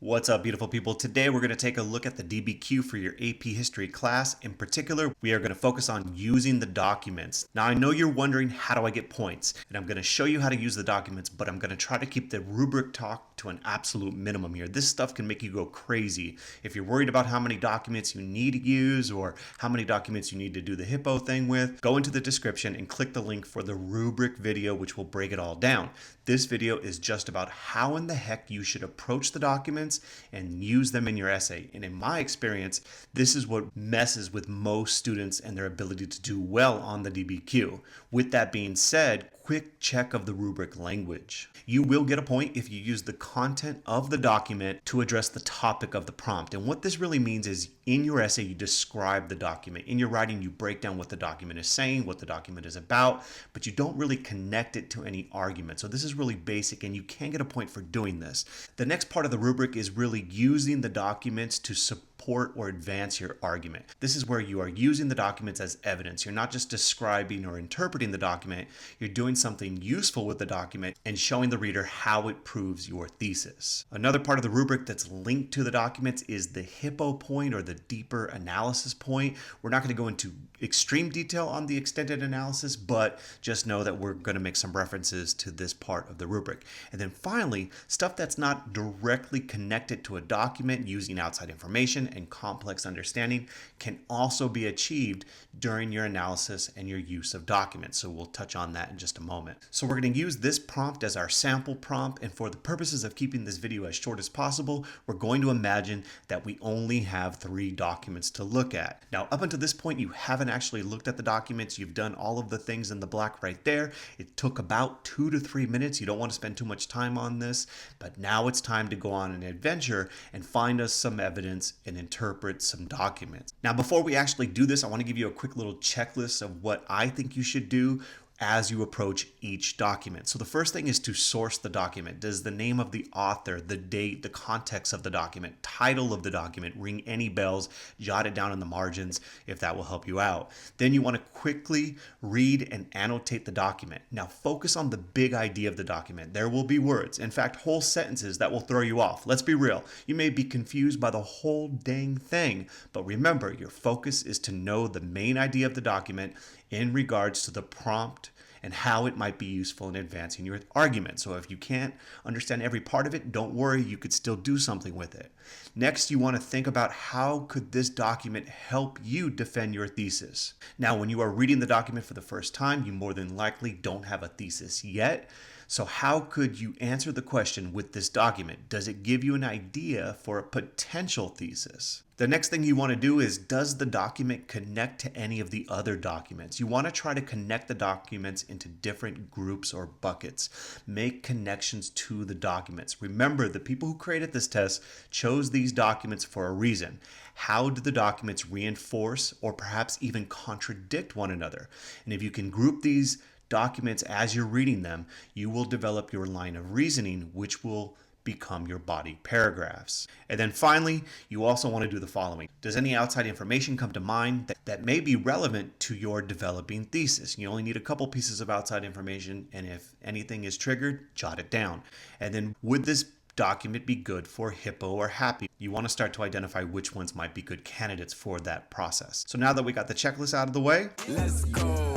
What's up, beautiful people? Today we're going to take a look at the DBQ for your AP History class. In particular, we are going to focus on using the documents. Now, I know you're wondering, how do I get points? And I'm going to show you how to use the documents, but I'm going to try to keep the rubric talk to an absolute minimum here. This stuff can make you go crazy. If you're worried about how many documents you need to use or how many documents you need to do the hippo thing with, go into the description and click the link for the rubric video, which will break it all down. This video is just about how in the heck you should approach the documents and use them in your essay. And in my experience, this is what messes with most students and their ability to do well on the DBQ. With that being said, quick check of the rubric language. You will get a point if you use the content of the document to address the topic of the prompt. And what this really means is in your essay, you describe the document. In your writing, you break down what the document is saying, what the document is about, but you don't really connect it to any argument. So this is really basic and you can get a point for doing this. The next part of the rubric is really using the documents to support or advance your argument. This is where you are using the documents as evidence. You're not just describing or interpreting the document, you're doing something useful with the document and showing the reader how it proves your thesis. Another part of the rubric that's linked to the documents is the hippo point or the deeper analysis point. We're not going to go into extreme detail on the extended analysis, but just know that we're going to make some references to this part of the rubric. And then finally, stuff that's not directly connected to a document using outside information and complex understanding can also be achieved during your analysis and your use of documents. So we'll touch on that in just a moment. So we're going to use this prompt as our sample prompt, and for the purposes of keeping this video as short as possible, we're going to imagine that we only have 3 documents to look at. Now, up until this point, you haven't actually looked at the documents. You've done all of the things in the black right there. It took about 2 to 3 minutes. You don't want to spend too much time on this, but now it's time to go on an adventure and find us some evidence and interpret some documents. Now, before we actually do this, I want to give you a quick little checklist of what I think you should do as you approach each document. So the first thing is to source the document. Does the name of the author, the date, the context of the document, title of the document ring any bells? Jot it down in the margins if that will help you out. Then you want to quickly read and annotate the document. Now focus on the big idea of the document. There will be words, in fact whole sentences, that will throw you off. Let's be real. You may be confused by the whole dang thing, but remember, your focus is to know the main idea of the document in regards to the prompt and how it might be useful in advancing your argument. So if you can't understand every part of it, don't worry, you could still do something with it. Next, you want to think about how could this document help you defend your thesis. Now, when you are reading the document for the first time, you more than likely don't have a thesis yet. So how could you answer the question with this document? Does it give you an idea for a potential thesis? The next thing you want to do is, does the document connect to any of the other documents? You want to try to connect the documents into different groups or buckets. Make connections to the documents. Remember, the people who created this test chose these documents for a reason. How do the documents reinforce or perhaps even contradict one another? And if you can group these documents as you're reading them, you will develop your line of reasoning, which will become your body paragraphs. And then finally, you also want to do the following. Does any outside information come to mind that may be relevant to your developing thesis? You only need a couple pieces of outside information, and if anything is triggered, jot it down. And then, would this document be good for hippo or happy? You want to start to identify which ones might be good candidates for that process. So now that we got the checklist out of the way, let's go.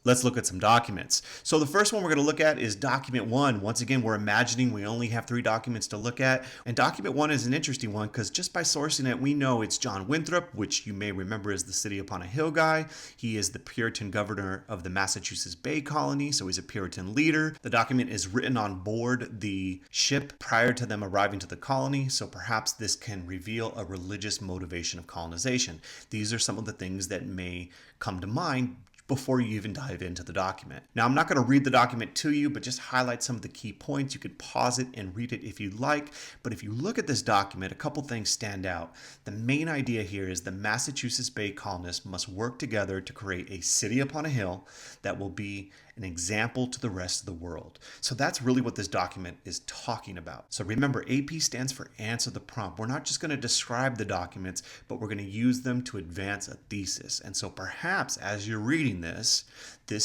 Let's look at some documents. So the first one we're going to look at is document 1. Once again, we're imagining we only have 3 documents to look at. And document 1 is an interesting one because just by sourcing it, we know it's John Winthrop, which you may remember as the city upon a hill guy. He is the Puritan governor of the Massachusetts Bay Colony, so he's a Puritan leader. The document is written on board the ship prior to them arriving to the colony, so perhaps this can reveal a religious motivation of colonization. These are some of the things that may come to mind before you even dive into the document. Now, I'm not going to read the document to you, but just highlight some of the key points. You could pause it and read it if you'd like. But if you look at this document, a couple things stand out. The main idea here is the Massachusetts Bay colonists must work together to create a city upon a hill that will be an example to the rest of the world. So that's really what this document is talking about. So remember, AP stands for answer the prompt. We're not just going to describe the documents, but we're going to use them to advance a thesis. And so perhaps as you're reading this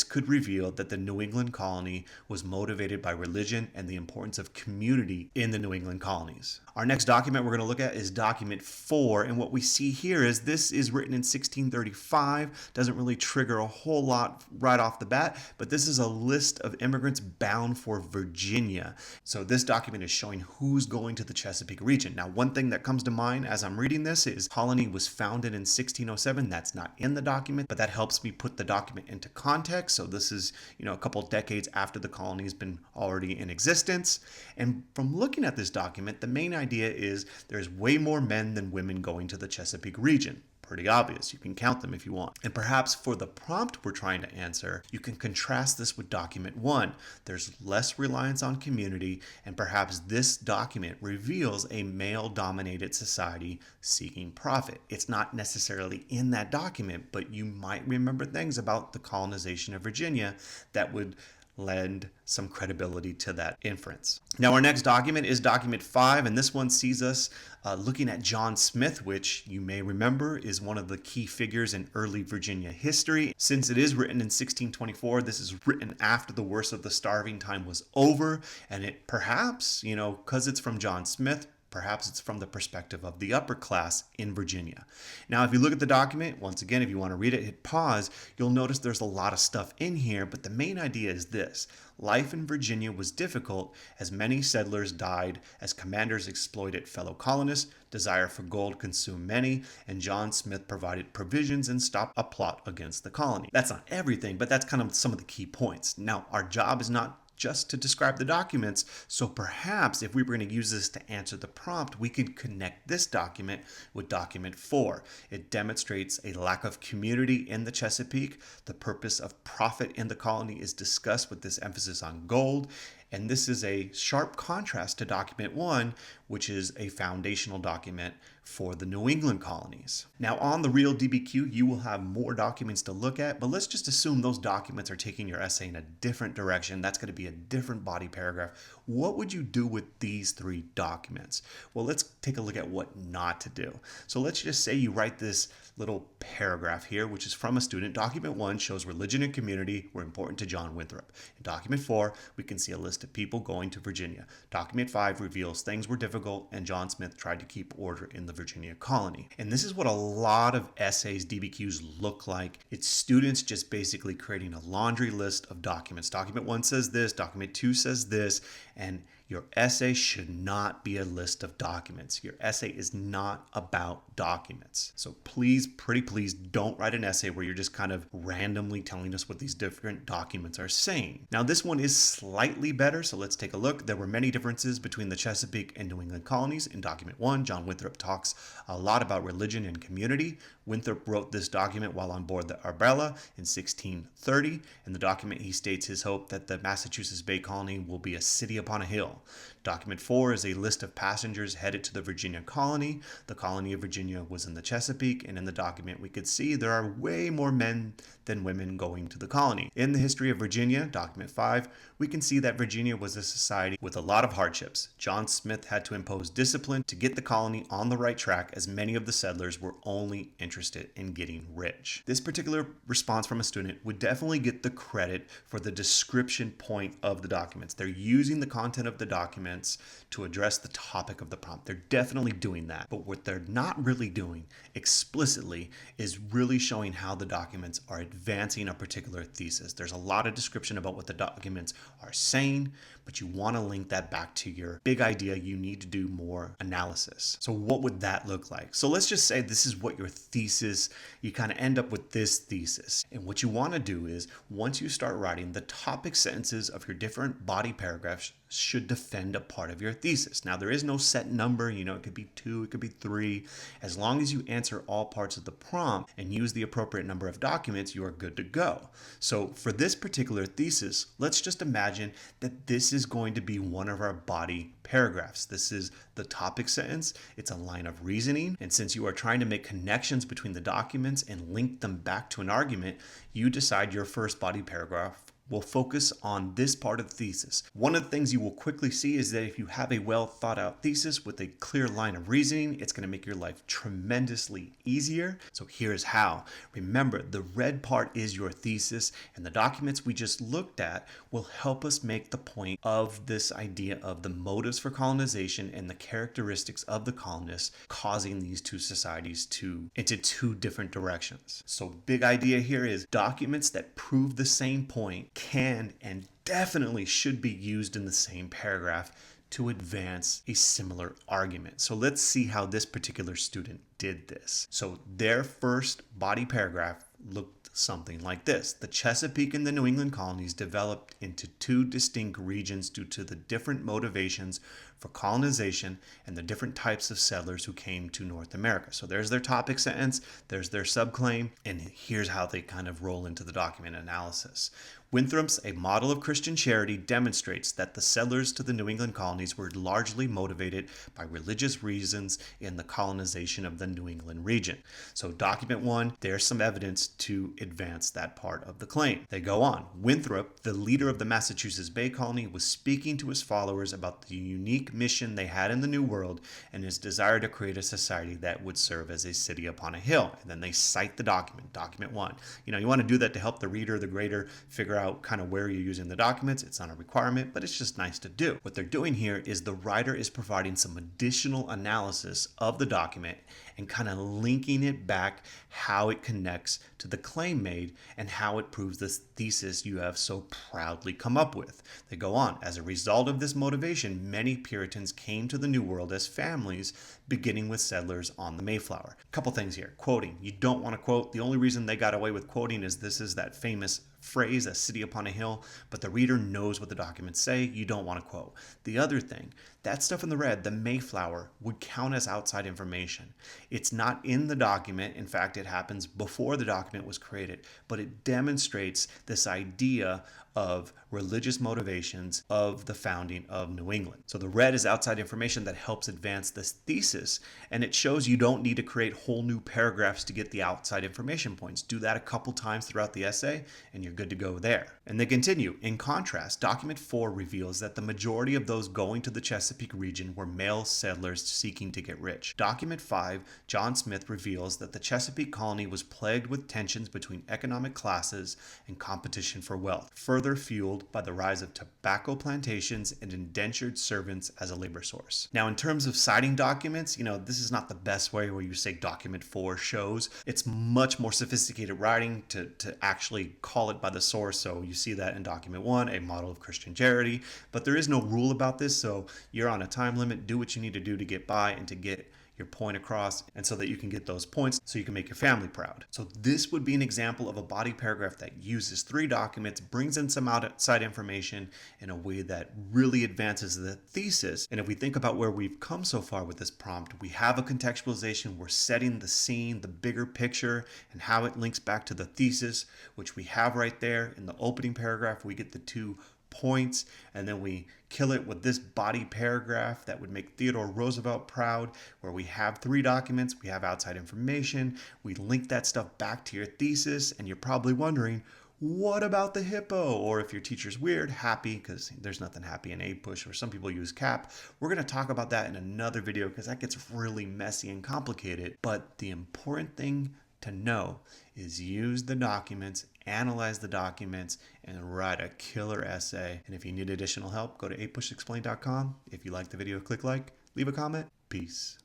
could reveal that the New England colony was motivated by religion and the importance of community in the New England colonies. Our next document we're going to look at is document 4, and what we see here is this is written in 1635. Doesn't really trigger a whole lot right off the bat, but this is a list of immigrants bound for Virginia. So this document is showing who's going to the Chesapeake region. Now, one thing that comes to mind as I'm reading this is colony was founded in 1607. That's not in the document, but that helps me put the document into context. So this is, a couple decades after the colony has been already in existence. And from looking at this document, the main idea is there's way more men than women going to the Chesapeake region. Pretty obvious. You can count them if you want. And perhaps for the prompt we're trying to answer, you can contrast this with document 1. There's less reliance on community, and perhaps this document reveals a male-dominated society seeking profit. It's not necessarily in that document, but you might remember things about the colonization of Virginia that would lend some credibility to that inference. Now, our next document is document 5, and this one sees us looking at John Smith, which you may remember is one of the key figures in early Virginia history. Since it is written in 1624, this is written after the worst of the starving time was over, and it perhaps, because it's from John Smith, perhaps it's from the perspective of the upper class in Virginia. Now, if you look at the document, once again, if you want to read it, hit pause, you'll notice there's a lot of stuff in here, but the main idea is this. Life in Virginia was difficult as many settlers died, as commanders exploited fellow colonists, desire for gold consumed many, and John Smith provided provisions and stopped a plot against the colony. That's not everything, but that's kind of some of the key points. Now, our job is not just to describe the documents. So perhaps if we were going to use this to answer the prompt, we could connect this document with document 4. It demonstrates a lack of community in the Chesapeake. The purpose of profit in the colony is discussed with this emphasis on gold. And this is a sharp contrast to document 1, which is a foundational document for the New England colonies. Now, on the real DBQ, you will have more documents to look at, but let's just assume those documents are taking your essay in a different direction. That's going to be a different body paragraph. What would you do with these 3 documents? Well, let's take a look at what not to do. So let's just say you write this little paragraph here, which is from a student. Document 1 shows religion and community were important to John Winthrop. In document 4, we can see a list of people going to Virginia. Document 5 reveals things were difficult and John Smith tried to keep order in the Virginia colony. And this is what a lot of essays, DBQs look like. It's students just basically creating a laundry list of documents. Document 1 says this, document 2 says this, and your essay should not be a list of documents. Your essay is not about documents. So please, pretty please, don't write an essay where you're just kind of randomly telling us what these different documents are saying. Now, this one is slightly better, so let's take a look. There were many differences between the Chesapeake and New England colonies. In document 1, John Winthrop talks a lot about religion and community. Winthrop wrote this document while on board the Arbella in 1630. In the document, he states his hope that the Massachusetts Bay Colony will be a city upon a hill. Document 4 is a list of passengers headed to the Virginia colony. The colony of Virginia was in the Chesapeake, and in the document we could see there are way more men than women going to the colony. In the history of Virginia, document 5, we can see that Virginia was a society with a lot of hardships. John Smith had to impose discipline to get the colony on the right track, as many of the settlers were only interested in getting rich. This particular response from a student would definitely get the credit for the description point of the documents. They're using the content of the documents to address the topic of the prompt. They're definitely doing that. But what they're not really doing explicitly is really showing how the documents are advancing a particular thesis. There's a lot of description about what the documents are saying, but you want to link that back to your big idea. You need to do more analysis. So what would that look like? So let's just say this is what your thesis, you kind of end up with this thesis. And what you want to do is, once you start writing, the topic sentences of your different body paragraphs should defend a part of your thesis. Now, there is no set number, it could be 2, it could be 3. As long as you answer all parts of the prompt and use the appropriate number of documents, you are good to go. So for this particular thesis, let's just imagine that this is going to be one of our body paragraphs. This is the topic sentence. It's a line of reasoning. And since you are trying to make connections between the documents and link them back to an argument, you decide your first body paragraph we'll focus on this part of the thesis. One of the things you will quickly see is that if you have a well thought out thesis with a clear line of reasoning, it's going to make your life tremendously easier. So here's how. Remember, the red part is your thesis, and the documents we just looked at will help us make the point of this idea of the motives for colonization and the characteristics of the colonists causing these two societies into two different directions. So big idea here is documents that prove the same point can and definitely should be used in the same paragraph to advance a similar argument. So let's see how this particular student did this. So their first body paragraph looked something like this. The Chesapeake and the New England colonies developed into two distinct regions due to the different motivations for colonization and the different types of settlers who came to North America. So there's their topic sentence, there's their subclaim, and here's how they kind of roll into the document analysis. Winthrop's A Model of Christian Charity demonstrates that the settlers to the New England colonies were largely motivated by religious reasons in the colonization of the New England region. So document 1, there's some evidence to advance that part of the claim. They go on. Winthrop, the leader of the Massachusetts Bay Colony, was speaking to his followers about the unique mission they had in the New World and his desire to create a society that would serve as a city upon a hill. And then they cite the document, document 1. You want to do that to help the reader, the grader, figure out kind of where you're using the documents. It's not a requirement, but it's just nice to do. What they're doing here is the writer is providing some additional analysis of the document and kind of linking it back how it connects to the claim made and how it proves this thesis you have so proudly come up with. They go on. As a result of this motivation, many Puritans came to the New World as families, beginning with settlers on the Mayflower. A couple things here. Quoting. You don't want to quote. The only reason they got away with quoting is this is that famous phrase, a city upon a hill, but the reader knows what the documents say. You don't want to quote. The other thing, that stuff in the red, the Mayflower, would count as outside information. It's not in the document. In fact, it happens before the document was created, but it demonstrates this idea of religious motivations of the founding of New England. So the red is outside information that helps advance this thesis, and it shows you don't need to create whole new paragraphs to get the outside information points. Do that a couple times throughout the essay, and you're good to go there. And they continue. In contrast, document 4 reveals that the majority of those going to the Chesapeake region were male settlers seeking to get rich. Document 5, John Smith reveals that the Chesapeake colony was plagued with tensions between economic classes and competition for wealth, further fueled by the rise of tobacco plantations and indentured servants as a labor source. Now, in terms of citing documents, this is not the best way where you say document 4 shows. It's much more sophisticated writing to actually call it by the source. So you see that in document 1, A Model of Christian Charity, but there is no rule about this. So you're on a time limit. Do what you need to do to get by and to get your point across, and so that you can get those points so you can make your family proud. So this would be an example of a body paragraph that uses 3 documents, brings in some outside information in a way that really advances the thesis. And if we think about where we've come so far with this prompt, we have a contextualization, we're setting the scene, the bigger picture, and how it links back to the thesis, which we have right there in the opening paragraph. We get the 2 points, and then we kill it with this body paragraph that would make Theodore Roosevelt proud, where we have 3 documents, we have outside information, we link that stuff back to your thesis, and you're probably wondering, what about the hippo? Or if your teacher's weird, happy, because there's nothing happy in APUSH, or some people use cap. We're going to talk about that in another video because that gets really messy and complicated. But the important thing to know is use the documents, analyze the documents, and write a killer essay. And if you need additional help, go to apushexplain.com. If you like the video, click like, leave a comment. Peace.